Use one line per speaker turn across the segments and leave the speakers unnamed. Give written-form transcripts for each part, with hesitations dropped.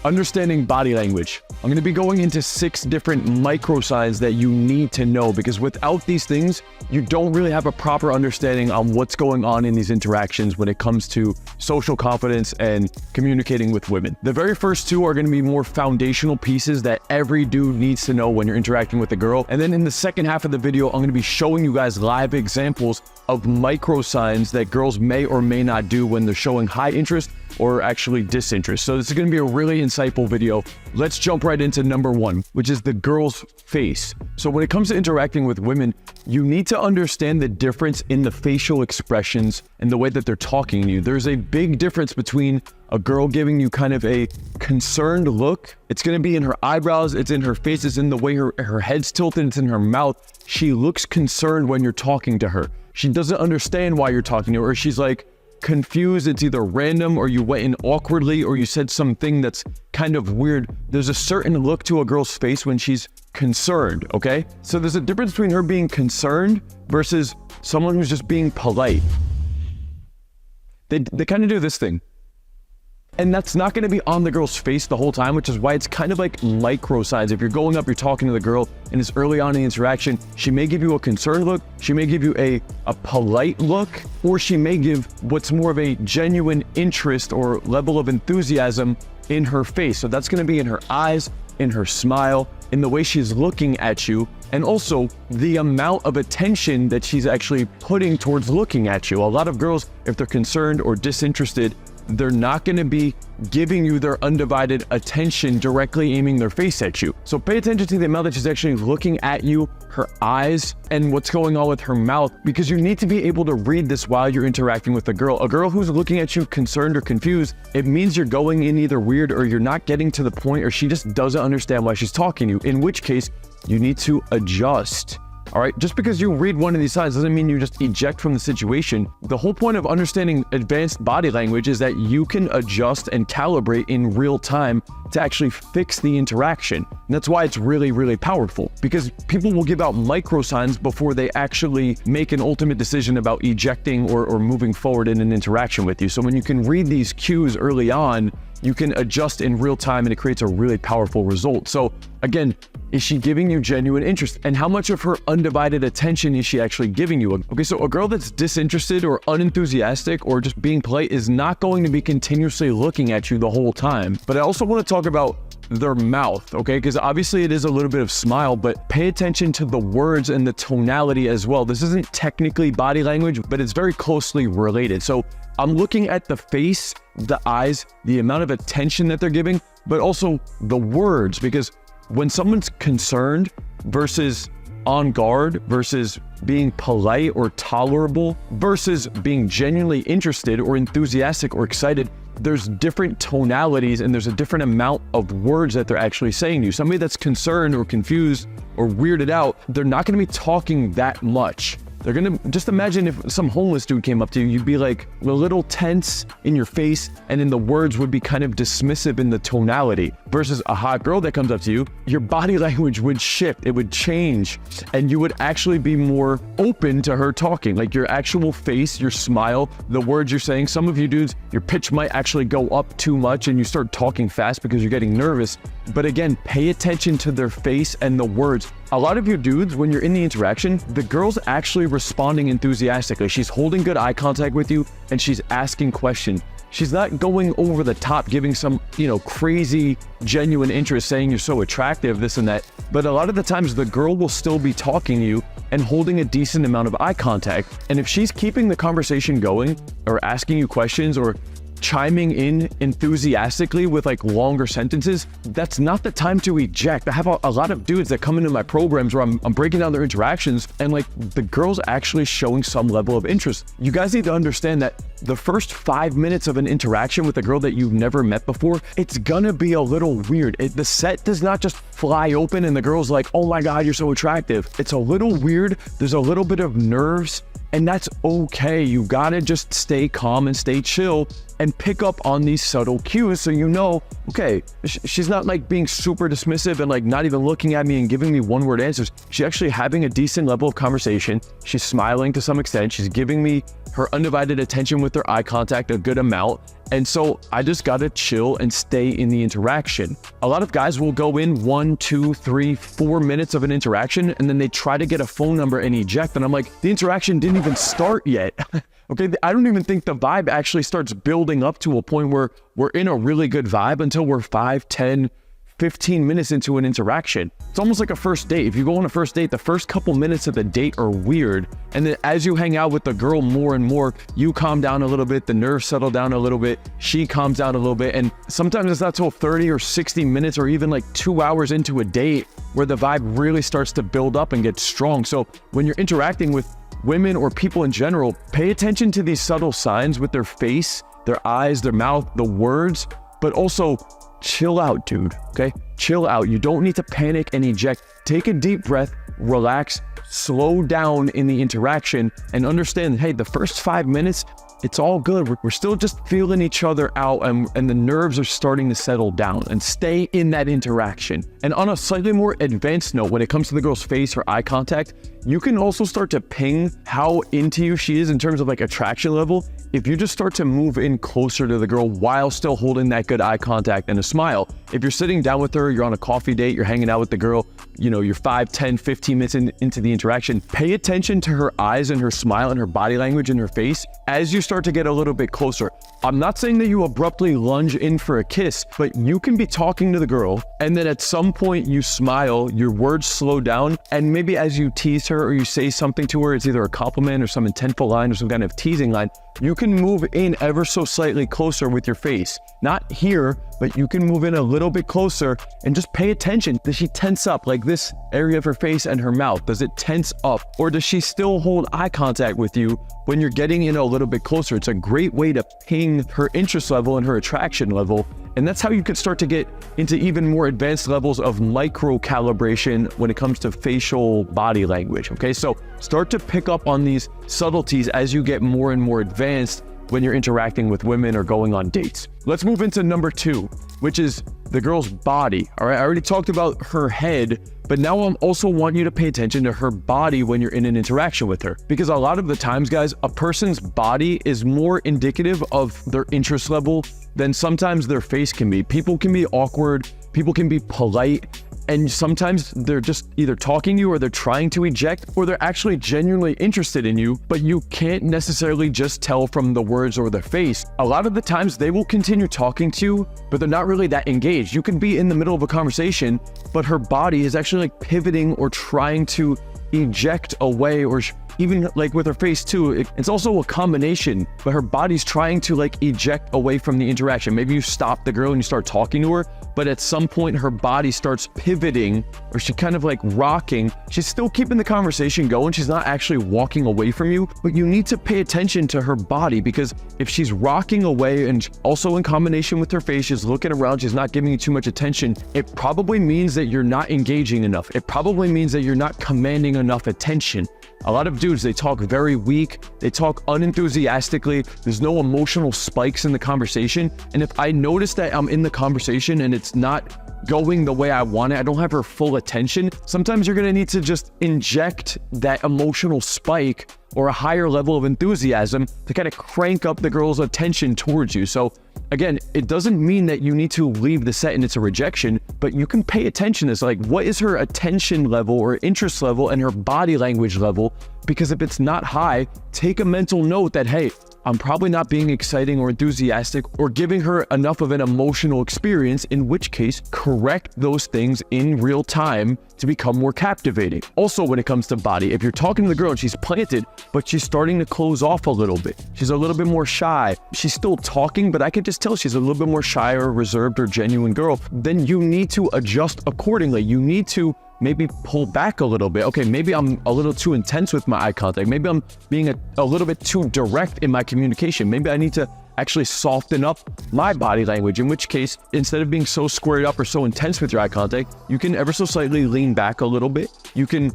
Understanding body language. I'm going to be going into 6 different micro signs that you need to know, because without these things, you don't really have a proper understanding on what's going on in these interactions when it comes to social confidence and communicating with women. The very first 2 are going to be more foundational pieces that every dude needs to know when you're interacting with a girl. And then in the second half of the video, I'm going to be showing you guys live examples of micro signs that girls may or may not do when they're showing high interest or actually disinterest. So this is going to be a really insightful video. Let's jump right into number 1, which is the girl's face. So when it comes to interacting with women, you need to understand the difference in the facial expressions and the way that they're talking to you. There's a big difference between a girl giving you kind of a concerned look. It's going to be in her eyebrows, it's in her face, it's in the way her head's tilted, it's in her mouth. She looks concerned when you're talking to her. She doesn't understand why you're talking to her, or she's like confused. It's either random, or you went in awkwardly, or you said something that's kind of weird. There's a certain look to a girl's face when she's concerned, okay? So there's a difference between her being concerned versus someone who's just being polite. They kind of do this thing. And that's not going to be on the girl's face the whole time, which is why it's kind of like micro signs. If you're going up, you're talking to the girl, and it's early on in the interaction, she may give you a concerned look, she may give you a polite look, or she may give what's more of a genuine interest or level of enthusiasm in her face. So that's going to be in her eyes, in her smile, in the way she's looking at you, and also the amount of attention that she's actually putting towards looking at you. A lot of girls, if they're concerned or disinterested, they're not going to be giving you their undivided attention, directly aiming their face at you. So pay attention to the amount that she's actually looking at you, her eyes, and what's going on with her mouth, because you need to be able to read this while you're interacting with a girl. A girl who's looking at you concerned or confused, it means you're going in either weird, or you're not getting to the point, or she just doesn't understand why she's talking to you, in which case you need to adjust. All right, just because you read one of these signs doesn't mean you just eject from the situation. The whole point of understanding advanced body language is that you can adjust and calibrate in real time to actually fix the interaction. And that's why it's really, really powerful, because people will give out micro signs before they actually make an ultimate decision about ejecting or moving forward in an interaction with you. So when you can read these cues early on, you can adjust in real time, and it creates a really powerful result. So again, is she giving you genuine interest? And how much of her undivided attention is she actually giving you? Okay, so a girl that's disinterested or unenthusiastic or just being polite is not going to be continuously looking at you the whole time. But I also want to talk about their mouth, okay? Because obviously it is a little bit of smile, but pay attention to the words and the tonality as well. This isn't technically body language, but it's very closely related. So I'm looking at the face, the eyes, the amount of attention that they're giving, but also the words, because when someone's concerned versus on guard versus being polite or tolerable versus being genuinely interested or enthusiastic or excited, there's different tonalities, and there's a different amount of words that they're actually saying to you. Somebody that's concerned or confused or weirded out, they're not going to be talking that much. They're going to, just imagine if some homeless dude came up to you, you'd be like a little tense in your face, and then the words would be kind of dismissive in the tonality. Versus a hot girl that comes up to you, your body language would shift, it would change, and you would actually be more open to her talking. Like your actual face, your smile, the words you're saying. Some of you dudes, your pitch might actually go up too much and you start talking fast because you're getting nervous. But again, pay attention to their face and the words. A lot of you dudes, when you're in the interaction, the girl's actually responding enthusiastically. She's holding good eye contact with you, and she's asking questions. She's not going over the top, giving some, crazy, genuine interest, saying you're so attractive, this and that. But a lot of the times, the girl will still be talking to you and holding a decent amount of eye contact. And if she's keeping the conversation going, or asking you questions, or chiming in enthusiastically with like longer sentences, that's not the time to eject. I have a lot of dudes that come into my programs where I'm breaking down their interactions, and like the girl's actually showing some level of interest. You guys need to understand that the first 5 minutes of an interaction with a girl that you've never met before, it's gonna be a little weird. The set does not just fly open and the girl's like, oh my God, you're so attractive. It's a little weird. There's a little bit of nerves, and that's okay. You gotta just stay calm and stay chill and pick up on these subtle cues, so you know, okay, she's not like being super dismissive and like not even looking at me and giving me one-word answers. She's actually having a decent level of conversation. She's smiling to some extent. She's giving me her undivided attention with her eye contact, a good amount. And so I just gotta chill and stay in the interaction. A lot of guys will go in 1, 2, 3, 4 minutes of an interaction, and then they try to get a phone number and eject. And I'm like, the interaction didn't even start yet. Okay, I don't even think the vibe actually starts building up to a point where we're in a really good vibe until we're 5, 10, 15 minutes into an interaction. It's almost like a first date. If you go on a first date, the first couple minutes of the date are weird. And then as you hang out with the girl more and more, you calm down a little bit, the nerves settle down a little bit, she calms down a little bit. And sometimes it's not till 30 or 60 minutes or even like 2 hours into a date where the vibe really starts to build up and get strong. So when you're interacting with women or people in general, pay attention to these subtle signs with their face, their eyes, their mouth, the words, but also chill out, dude, okay? Chill out. You don't need to panic and eject. Take a deep breath, relax, slow down in the interaction, and understand, hey, the first 5 minutes, it's all good. We're still just feeling each other out, and the nerves are starting to settle down, and stay in that interaction. And on a slightly more advanced note, when it comes to the girl's face or eye contact, you can also start to ping how into you she is in terms of like attraction level. If you just start to move in closer to the girl while still holding that good eye contact and a smile. If you're sitting down with her, you're on a coffee date, you're hanging out with the girl, you know, you're 5, 10, 15 minutes into the interaction, pay attention to her eyes and her smile and her body language and her face as you start to get a little bit closer. I'm not saying that you abruptly lunge in for a kiss, but you can be talking to the girl and then at some point you smile, your words slow down, and maybe as you tease her or you say something to her, it's either a compliment or some intentful line or some kind of teasing line, you can move in ever so slightly closer with your face. Not here, but you can move in a little bit closer and just pay attention. Does she tense up, like this area of her face and her mouth? Does it tense up? Or does she still hold eye contact with you when you're getting in a little bit closer? It's a great way to ping her interest level and her attraction level. And that's how you could start to get into even more advanced levels of micro calibration when it comes to facial body language, okay? So start to pick up on these subtleties as you get more and more advanced when you're interacting with women or going on dates. Let's move into number 2, which is the girl's body. All right, I already talked about her head, but now I also want you to pay attention to her body when you're in an interaction with her. Because a lot of the times, guys, a person's body is more indicative of their interest level than sometimes their face can be. People can be awkward, people can be polite, and sometimes they're just either talking to you or they're trying to eject, or they're actually genuinely interested in you, but you can't necessarily just tell from the words or their face. A lot of the times they will continue talking to you, but they're not really that engaged. You can be in the middle of a conversation, but her body is actually like pivoting or trying to eject away, or even like with her face too, it's also a combination, but her body's trying to like eject away from the interaction. Maybe you stop the girl and you start talking to her, but at some point her body starts pivoting, or she kind of like rocking. She's still keeping the conversation going. She's not actually walking away from you, but you need to pay attention to her body, because if she's rocking away and also in combination with her face, she's looking around, she's not giving you too much attention, it probably means that you're not engaging enough. It probably means that you're not commanding enough attention. A lot of dudes, they talk very weak, they talk unenthusiastically, there's no emotional spikes in the conversation. And if I notice that I'm in the conversation and it's not going the way I want it, I don't have her full attention, sometimes you're gonna need to just inject that emotional spike or a higher level of enthusiasm to kind of crank up the girl's attention towards you. So again, it doesn't mean that you need to leave the set and it's a rejection, but you can pay attention to this, like what is her attention level or interest level and her body language level? Because if it's not high, take a mental note that, hey, I'm probably not being exciting or enthusiastic or giving her enough of an emotional experience, in which case correct those things in real time to become more captivating. Also, when it comes to body, if you're talking to the girl and she's planted, but she's starting to close off a little bit, she's a little bit more shy, she's still talking, but I can just tell she's a little bit more shy or reserved or genuine girl, then you need to adjust accordingly. You need to maybe pull back a little bit. Okay, maybe I'm a little too intense with my eye contact. Maybe I'm being a little bit too direct in my communication. Maybe I need to actually soften up my body language, in which case, instead of being so squared up or so intense with your eye contact, you can ever so slightly lean back a little bit. You can,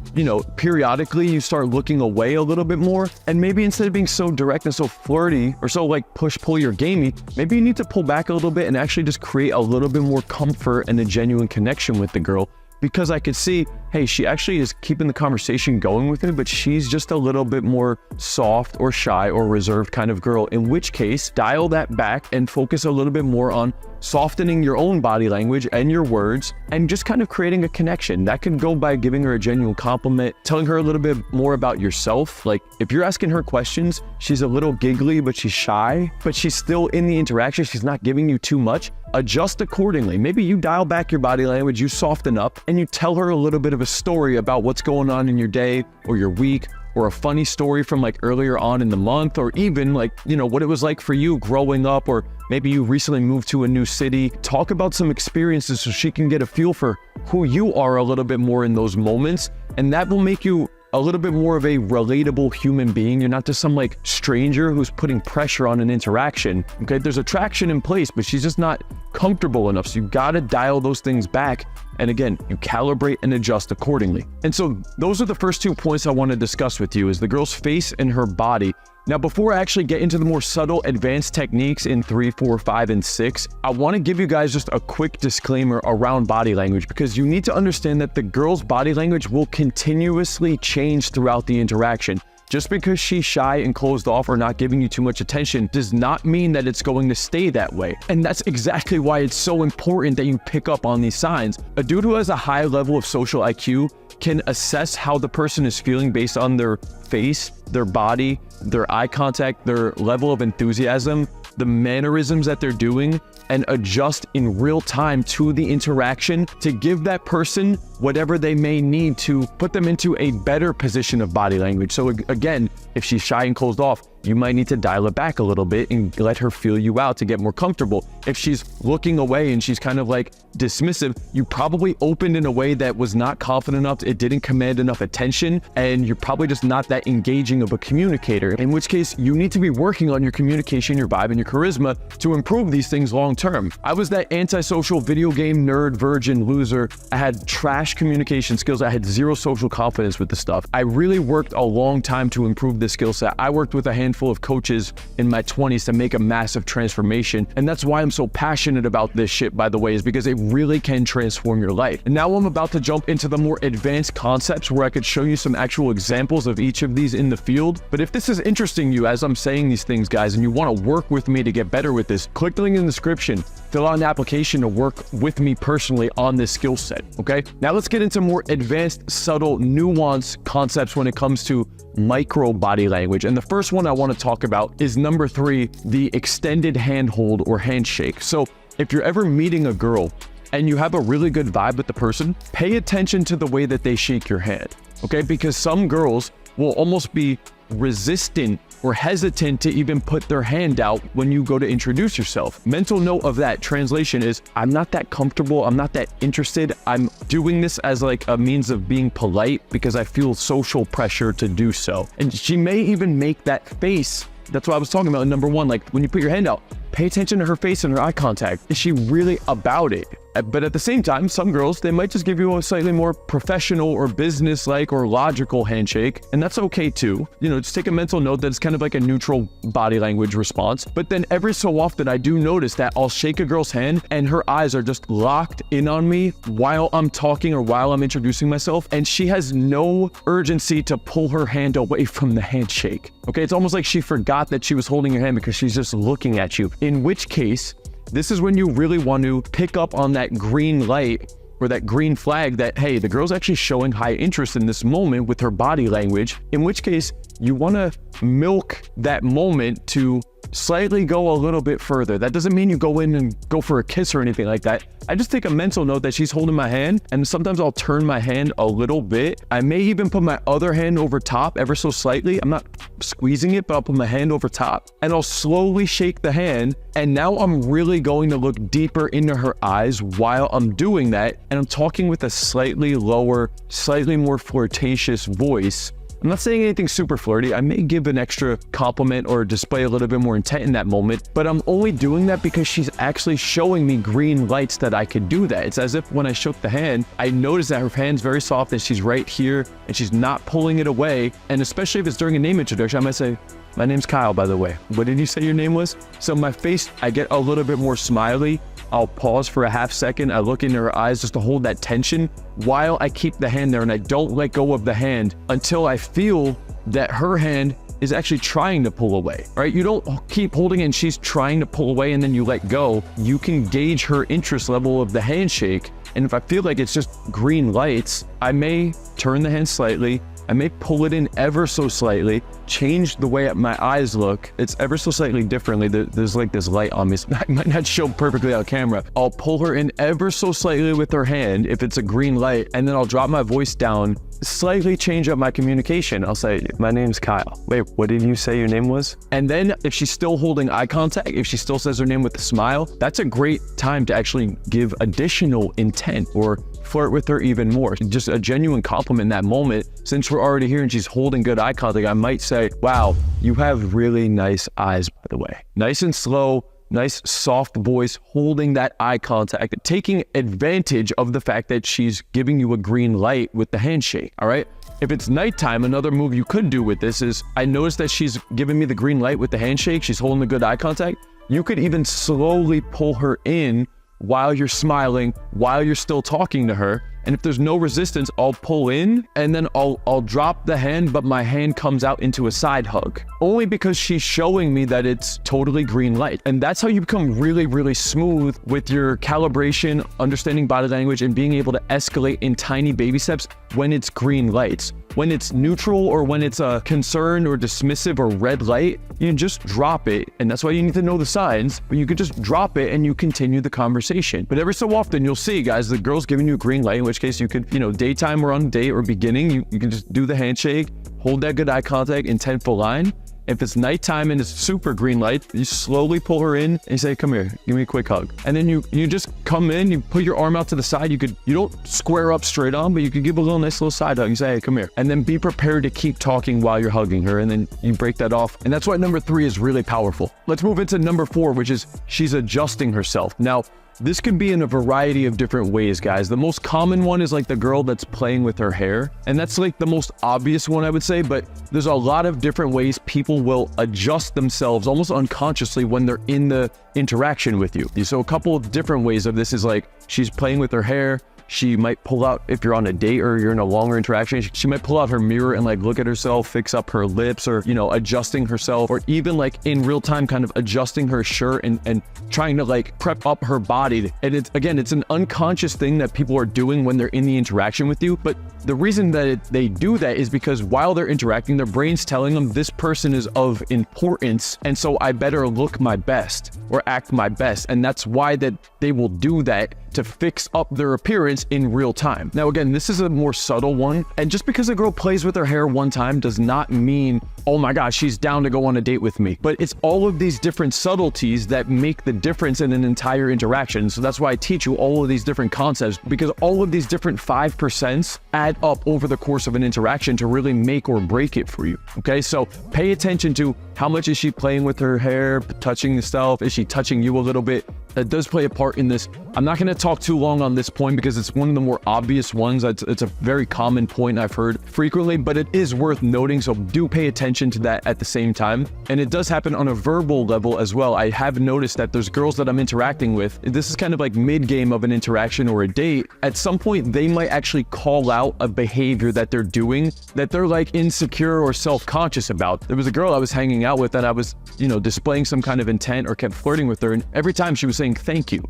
periodically you start looking away a little bit more. And maybe instead of being so direct and so flirty or so like pull your gamey, maybe you need to pull back a little bit and actually just create a little bit more comfort and a genuine connection with the girl. Because I could see hey, she actually is keeping the conversation going with me, but she's just a little bit more soft or shy or reserved kind of girl, in which case dial that back and focus a little bit more on softening your own body language and your words and just kind of creating a connection. That can go by giving her a genuine compliment, telling her a little bit more about yourself. Like if you're asking her questions, she's a little giggly, but she's shy, but she's still in the interaction. She's not giving you too much. Adjust accordingly. Maybe you dial back your body language, you soften up, and you tell her a little bit of a story about what's going on in your day or your week, or a funny story from like earlier on in the month, or even like, you know, what it was like for you growing up, or maybe you recently moved to a new city. Talk about some experiences so she can get a feel for who you are a little bit more in those moments. And that will make you a little bit more of a relatable human being. You're not just some like stranger who's putting pressure on an interaction. Okay, there's attraction in place, but she's just not comfortable enough. So you gotta dial those things back. And again, you calibrate and adjust accordingly. And so those are the first 2 points I want to discuss with you, is the girl's face and her body. Now, before I actually get into the more subtle advanced techniques in 3, 4, 5, and 6, I want to give you guys just a quick disclaimer around body language, because you need to understand that the girl's body language will continuously change throughout the interaction. Just because she's shy and closed off or not giving you too much attention does not mean that it's going to stay that way. And that's exactly why it's so important that you pick up on these signs. A dude who has a high level of social IQ can assess how the person is feeling based on their face, their body, their eye contact, their level of enthusiasm, the mannerisms that they're doing, and adjust in real time to the interaction to give that person whatever they may need to put them into a better position of body language. So again, if she's shy and closed off, you might need to dial it back a little bit and let her feel you out to get more comfortable. If she's looking away and she's kind of like dismissive, you probably opened in a way that was not confident enough, it didn't command enough attention, and you're probably just not that engaging of a communicator, in which case you need to be working on your communication, your vibe, and your charisma to improve these things long term. I was that antisocial video game nerd, virgin, loser. I had trash communication skills. I had zero social confidence with the stuff. I really worked a long time to improve this skill set. I worked with a handful of coaches in my 20s to make a massive transformation. And that's why I'm so passionate about this shit, by the way, is because it really can transform your life. And now I'm about to jump into the more advanced concepts where I could show you some actual examples of each of these in the field. But if this is interesting to you as I'm saying these things, guys, and you want to work with me to get better with this, click the link in the description, fill out an application to work with me personally on this skill set, okay? Now let's get into more advanced, subtle, nuanced concepts when it comes to micro body language. And the first one I want to talk about is number 3, the extended handhold or handshake. So if you're ever meeting a girl and you have a really good vibe with the person, pay attention to the way that they shake your hand, okay? Because some girls will almost be resistant or hesitant to even put their hand out when you go to introduce yourself. Mental note of that translation is, I'm not that comfortable, I'm not that interested, I'm doing this as like a means of being polite because I feel social pressure to do so. And she may even make that face. That's what I was talking about in number 1, like when you put your hand out, pay attention to her face and her eye contact. Is she really about it? But at the same time, some girls, they might just give you a slightly more professional or business-like or logical handshake, and that's okay too. You know, just take a mental note that it's kind of like a neutral body language response. But then every so often, I do notice that I'll shake a girl's hand and her eyes are just locked in on me while I'm talking or while I'm introducing myself, and she has no urgency to pull her hand away from the handshake. Okay, it's almost like she forgot that she was holding your hand because she's just looking at you. In which case, this is when you really want to pick up on that green light or that green flag that, hey, the girl's actually showing high interest in this moment with her body language, in which case you want to milk that moment to slightly go a little bit further. That doesn't mean you go in and go for a kiss or anything like that. I just take a mental note that she's holding my hand, and sometimes I'll turn my hand a little bit. I may even put my other hand over top ever so slightly. I'm not squeezing it, but I'll put my hand over top and I'll slowly shake the hand. And now I'm really going to look deeper into her eyes while I'm doing that. And I'm talking with a slightly lower, slightly more flirtatious voice. I'm not saying anything super flirty. I may give an extra compliment or display a little bit more intent in that moment, but I'm only doing that because she's actually showing me green lights that I could do that. It's as if when I shook the hand, I noticed that her hand's very soft and she's right here and she's not pulling it away. And especially if it's during a name introduction, I might say, my name's Kyle, by the way. What did you say your name was? So my face, I get a little bit more smiley I'll pause for a half second. I look into her eyes just to hold that tension while I keep the hand there, and I don't let go of the hand until I feel that her hand is actually trying to pull away, right? You don't keep holding it and she's trying to pull away and then you let go. You can gauge her interest level of the handshake. And if I feel like it's just green lights, I may turn the hand slightly. I may pull it in ever so slightly, change the way my eyes look. It's ever so slightly differently. There's like this light on me. So it might not show perfectly on camera. I'll pull her in ever so slightly with her hand if it's a green light, and then I'll drop my voice down, slightly change up my communication. I'll say, my name's Kyle. Wait, what did you say your name was? And then if she's still holding eye contact, if she still says her name with a smile, that's a great time to actually give additional intent or flirt with her even more. Just a genuine compliment in that moment. Since we're already here and she's holding good eye contact, I might say, wow, you have really nice eyes, by the way. Nice and slow, nice soft voice, holding that eye contact, taking advantage of the fact that she's giving you a green light with the handshake, all right? If it's nighttime, another move you could do with this is, I notice that she's giving me the green light with the handshake, she's holding a good eye contact. You could even slowly pull her in while you're smiling, while you're still talking to her. And if there's no resistance, I'll pull in and then I'll drop the hand, but my hand comes out into a side hug. Only because she's showing me that it's totally green light. And that's how you become really, really smooth with your calibration, understanding body language, and being able to escalate in tiny baby steps when it's green lights. When it's neutral or when it's a concern or dismissive or red light, you can just drop it. And that's why you need to know the signs, but you can just drop it and you continue the conversation. But every so often you'll see, guys, the girl's giving you a green light, in which case you could, daytime or on date or beginning, you can just do the handshake, hold that good eye contact, intentful line. If it's nighttime and it's super green light, you slowly pull her in and you say, come here, give me a quick hug. And then you just come in, you put your arm out to the side. You don't square up straight on, but you could give a nice little side hug. You say, hey, come here. And then be prepared to keep talking while you're hugging her. And then you break that off. And that's why number 3 is really powerful. Let's move into number 4, which is she's adjusting herself. Now, this could be in a variety of different ways, guys. The most common one is like the girl that's playing with her hair. And that's like the most obvious one, I would say, but there's a lot of different ways people will adjust themselves almost unconsciously when they're in the interaction with you. So a couple of different ways of this is like she's playing with her hair. She might pull out, if you're on a date or you're in a longer interaction, she might pull out her mirror and like look at herself, fix up her lips, or, adjusting herself, or even like in real time kind of adjusting her shirt and trying to like prep up her body. And it's an unconscious thing that people are doing when they're in the interaction with you. But the reason that they do that is because while they're interacting, their brain's telling them this person is of importance. And so I better look my best or act my best. And that's why that they will do that, to fix up their appearance in real time. Now, again, this is a more subtle one. And just because a girl plays with her hair one time does not mean, oh my gosh, she's down to go on a date with me. But it's all of these different subtleties that make the difference in an entire interaction. So that's why I teach you all of these different concepts, because all of these different 5% add up over the course of an interaction to really make or break it for you. Okay, so pay attention to how much is she playing with her hair, touching herself, is she touching you a little bit? That does play a part in this. I'm not going to talk too long on this point because it's one of the more obvious ones. It's a very common point I've heard frequently, but it is worth noting. So do pay attention to that at the same time. And it does happen on a verbal level as well. I have noticed that there's girls that I'm interacting with. This is kind of like mid-game of an interaction or a date. At some point, they might actually call out a behavior that they're doing that they're like insecure or self-conscious about. There was a girl I was hanging out with and I was, displaying some kind of intent or kept flirting with her. And every time she was saying, thank you,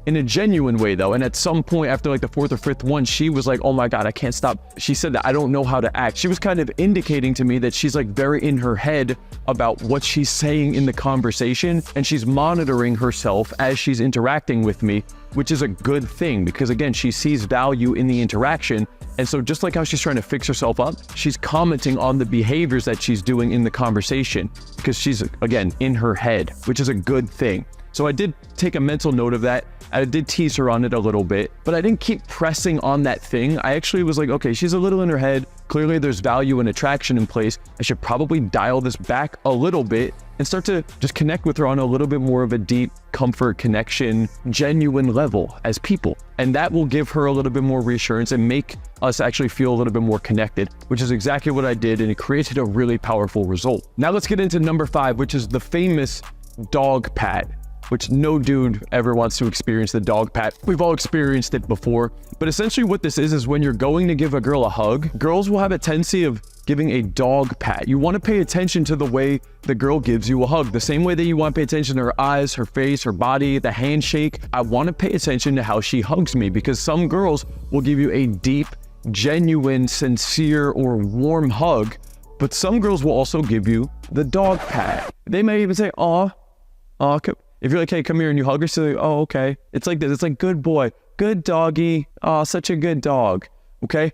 in a genuine way though. And at some point after like the 4th or 5th one, she was like, oh my God, I can't stop. She said that I don't know how to act. She was kind of indicating to me that she's like very in her head about what she's saying in the conversation. And she's monitoring herself as she's interacting with me, which is a good thing because again, she sees value in the interaction. And so just like how she's trying to fix herself up, she's commenting on the behaviors that she's doing in the conversation because she's, again, in her head, which is a good thing. So I did take a mental note of that. I did tease her on it a little bit, but I didn't keep pressing on that thing. I actually was like, okay, she's a little in her head. Clearly there's value and attraction in place. I should probably dial this back a little bit and start to just connect with her on a little bit more of a deep comfort connection, genuine level as people. And that will give her a little bit more reassurance and make us actually feel a little bit more connected, which is exactly what I did. And it created a really powerful result. Now let's get into number 5, which is the famous dog pat. which no dude ever wants to experience the dog pat. We've all experienced it before. But essentially what this is when you're going to give a girl a hug, girls will have a tendency of giving a dog pat. You want to pay attention to the way the girl gives you a hug. The same way that you want to pay attention to her eyes, her face, her body, the handshake. I want to pay attention to how she hugs me, because some girls will give you a deep, genuine, sincere, or warm hug, but some girls will also give you the dog pat. They may even say, "Aw, aw." If you're like, "Hey, come here," and you hug her, she's like, "Oh, okay." It's like this. It's like, "Good boy, good doggy. Oh, such a good dog." Okay.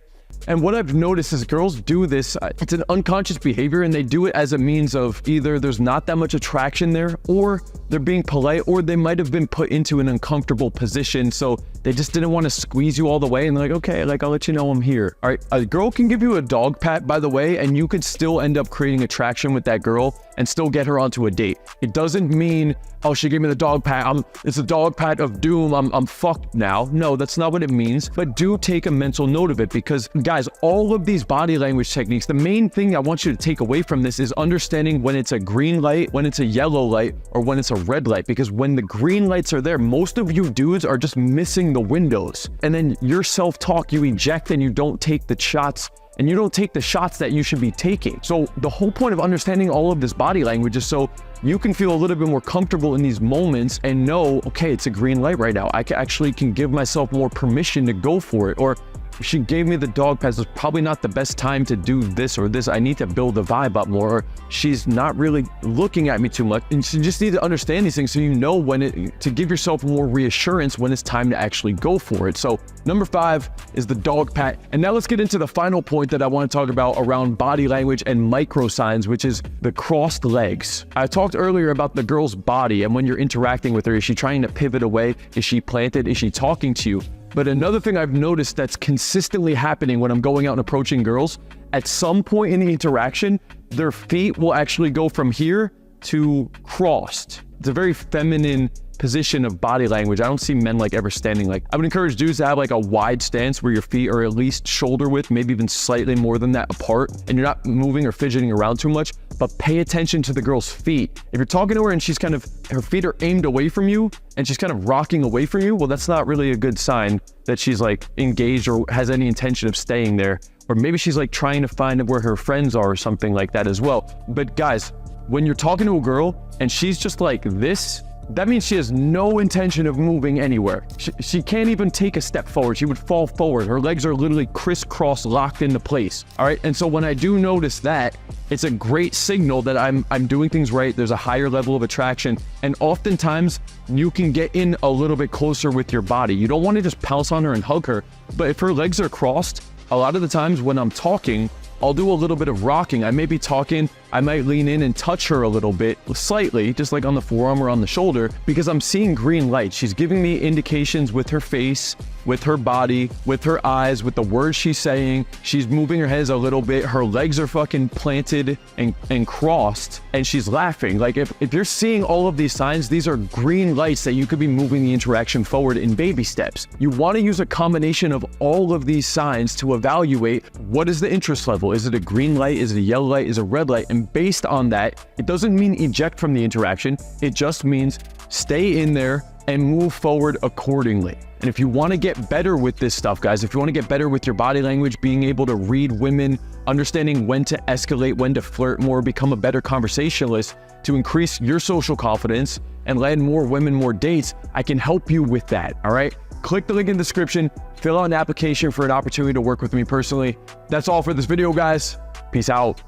And what I've noticed is girls do this, it's an unconscious behavior, and they do it as a means of either there's not that much attraction there, or they're being polite, or they might have been put into an uncomfortable position, so they just didn't want to squeeze you all the way, and they're like, "Okay, like, I'll let you know I'm here." All right, a girl can give you a dog pat, by the way, and you could still end up creating attraction with that girl and still get her onto a date. It doesn't mean, "Oh, she gave me the dog pat, it's a dog pat of doom, I'm fucked now." No, that's not what it means, but do take a mental note of it, because guys, all of these body language techniques, the main thing I want you to take away from this is understanding when it's a green light, when it's a yellow light, or when it's a red light, because when the green lights are there, most of you dudes are just missing the windows, and then your self-talk, you eject and you don't take the shots, and you don't take the shots that you should be taking. So the whole point of understanding all of this body language is so you can feel a little bit more comfortable in these moments and know, okay, it's a green light right now. I actually can give myself more permission to go for it. Or she gave me the dog pass, it's probably not the best time to do this or this. I need to build the vibe up more. Or she's not really looking at me too much. And you just need to understand these things so you know when to give yourself more reassurance when it's time to actually go for it. So number 5 is the dog pat. And now let's get into the final point that I want to talk about around body language and micro signs, which is the crossed legs. I talked earlier about the girl's body and when you're interacting with her, is she trying to pivot away? Is she planted? Is she talking to you? But another thing I've noticed that's consistently happening when I'm going out and approaching girls, at some point in the interaction, their feet will actually go from here to crossed. It's a very feminine position of body language. I don't see men like ever standing like. I would encourage dudes to have like a wide stance where your feet are at least shoulder width, maybe even slightly more than that apart, and you're not moving or fidgeting around too much, but pay attention to the girl's feet. If you're talking to her and she's kind of, her feet are aimed away from you and she's kind of rocking away from you, well, that's not really a good sign that she's like engaged or has any intention of staying there. Or maybe she's like trying to find where her friends are or something like that as well. But guys, when you're talking to a girl and she's just like this, that means she has no intention of moving anywhere. She can't even take a step forward. She would fall forward. Her legs are literally crisscross locked into place. All right. And so when I do notice that, it's a great signal that I'm doing things right. There's a higher level of attraction. And oftentimes you can get in a little bit closer with your body. You don't want to just pounce on her and hug her. But if her legs are crossed, a lot of the times when I'm talking, I'll do a little bit of rocking. I may be talking, I might lean in and touch her a little bit, slightly, just like on the forearm or on the shoulder, because I'm seeing green light. She's giving me indications with her face, with her body, with her eyes, with the words she's saying. She's moving her head a little bit. Her legs are fucking planted and crossed, and she's laughing. Like if you're seeing all of these signs, these are green lights that you could be moving the interaction forward in baby steps. You want to use a combination of all of these signs to evaluate what is the interest level. Is it a green light? Is it a yellow light? Is it a red light? And based on that, it doesn't mean eject from the interaction. It just means stay in there and move forward accordingly. And if you want to get better with this stuff, guys, if you want to get better with your body language, being able to read women, understanding when to escalate, when to flirt more, become a better conversationalist to increase your social confidence and land more women, more dates, I can help you with that. All right. Click the link in the description, fill out an application for an opportunity to work with me personally. That's all for this video, guys. Peace out.